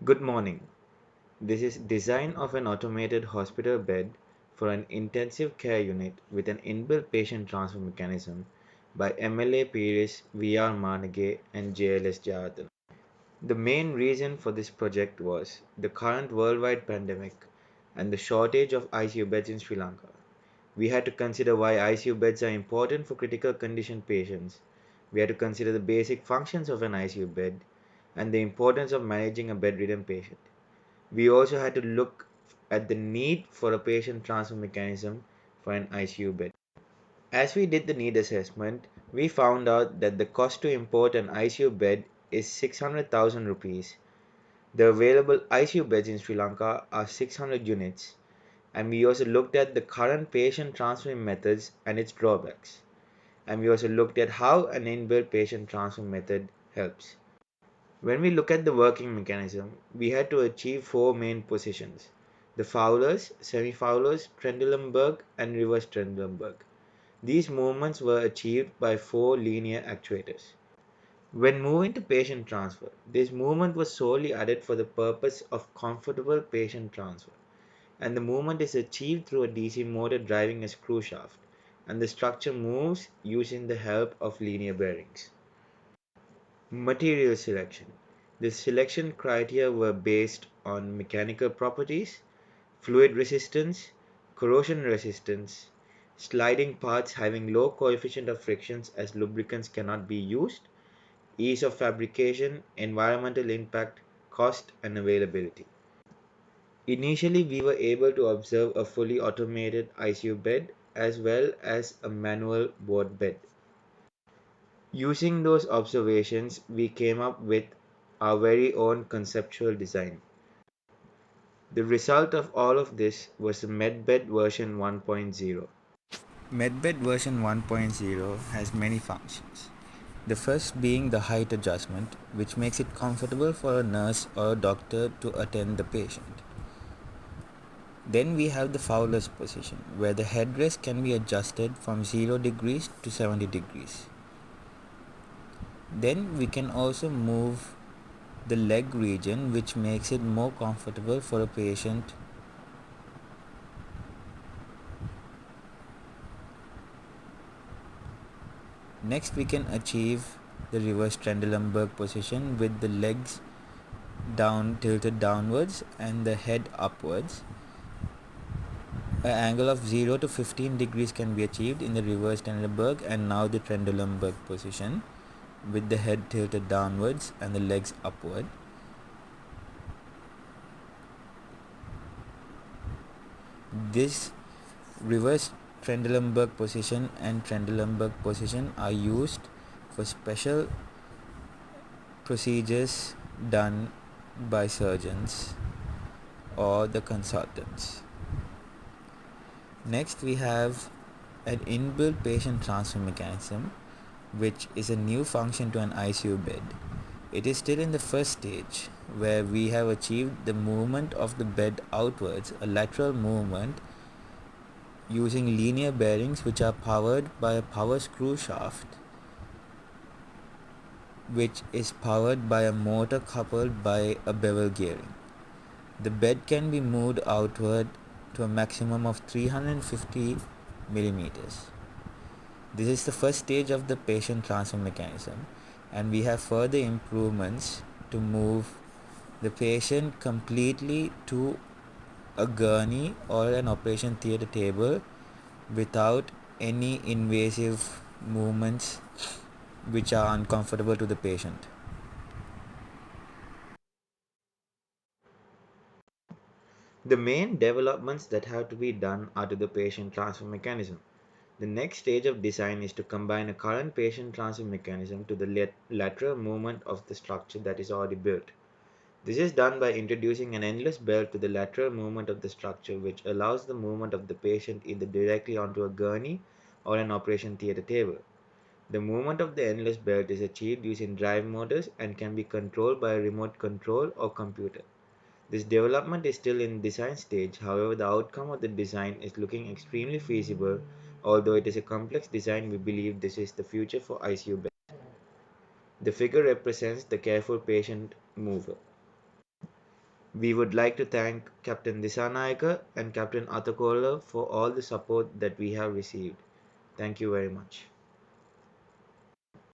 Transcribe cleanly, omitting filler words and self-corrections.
Good morning. This is design of an automated hospital bed for an intensive care unit with an inbuilt patient transfer mechanism by MLA Pires, VR Manage and JLS Jayathan. The main reason for this project was the current worldwide pandemic and the shortage of ICU beds in Sri Lanka. We had to consider why ICU beds are important for critical condition patients. We had to consider the basic functions of an ICU bed and the importance of managing a bedridden patient. We also had to look at the need for a patient transfer mechanism for an ICU bed. As we did the need assessment, we found out that the cost to import an ICU bed is 600,000 rupees. The available ICU beds in Sri Lanka are 600 units, and we also looked at the current patient transfer methods and its drawbacks. And we also looked at how an inbuilt patient transfer method helps. When we look at the working mechanism, we had to achieve four main positions: the Fowler's, semi-Fowler's, Trendelenburg, and reverse Trendelenburg. These movements were achieved by four linear actuators. When moving to patient transfer, this movement was solely added for the purpose of comfortable patient transfer, and the movement is achieved through a DC motor driving a screw shaft, and the structure moves using the help of linear bearings. Material selection. The selection criteria were based on mechanical properties, fluid resistance, corrosion resistance, sliding parts having low coefficient of frictions as lubricants cannot be used, ease of fabrication, environmental impact, cost, and availability. Initially, we were able to observe a fully automated ICU bed as well as a manual ward bed. Using those observations, we came up with our very own conceptual design. The result of all of this was the MedBed version 1.0. MedBed version 1.0 has many functions. The first being the height adjustment, which makes it comfortable for a nurse or a doctor to attend the patient. Then we have the Fowler's position, where the headrest can be adjusted from 0 degrees to 70 degrees. Then we can also move the leg region, which makes it more comfortable for a patient. Next, we can achieve the reverse Trendelenburg position with the legs down tilted downwards and the head upwards. An angle of 0 to 15 degrees can be achieved in the reverse Trendelenburg, and now the Trendelenburg position with the head tilted downwards and the legs upward. This reverse Trendelenburg position and Trendelenburg position are used for special procedures done by surgeons or the consultants. Next, we have an inbuilt patient transfer mechanism, which is a new function to an ICU bed. It is still in the first stage, where we have achieved the movement of the bed outwards, a lateral movement using linear bearings which are powered by a power screw shaft, which is powered by a motor coupled by a bevel gearing. The bed can be moved outward to a maximum of 350 millimeters. This is the first stage of the patient transfer mechanism, and we have further improvements to move the patient completely to a gurney or an operation theater table without any invasive movements which are uncomfortable to the patient. The main developments that have to be done are to the patient transfer mechanism. The next stage of design is to combine a current patient transfer mechanism to the lateral movement of the structure that is already built. This is done by introducing an endless belt to the lateral movement of the structure, which allows the movement of the patient either directly onto a gurney or an operation theater table. The movement of the endless belt is achieved using drive motors and can be controlled by a remote control or computer. This development is still in design stage, however the outcome of the design is looking extremely feasible. Although it is a complex design, we believe this is the future for ICU beds. The figure represents the careful patient mover. We would like to thank Captain Dissanayake and Captain Atakola for all the support that we have received. Thank you very much.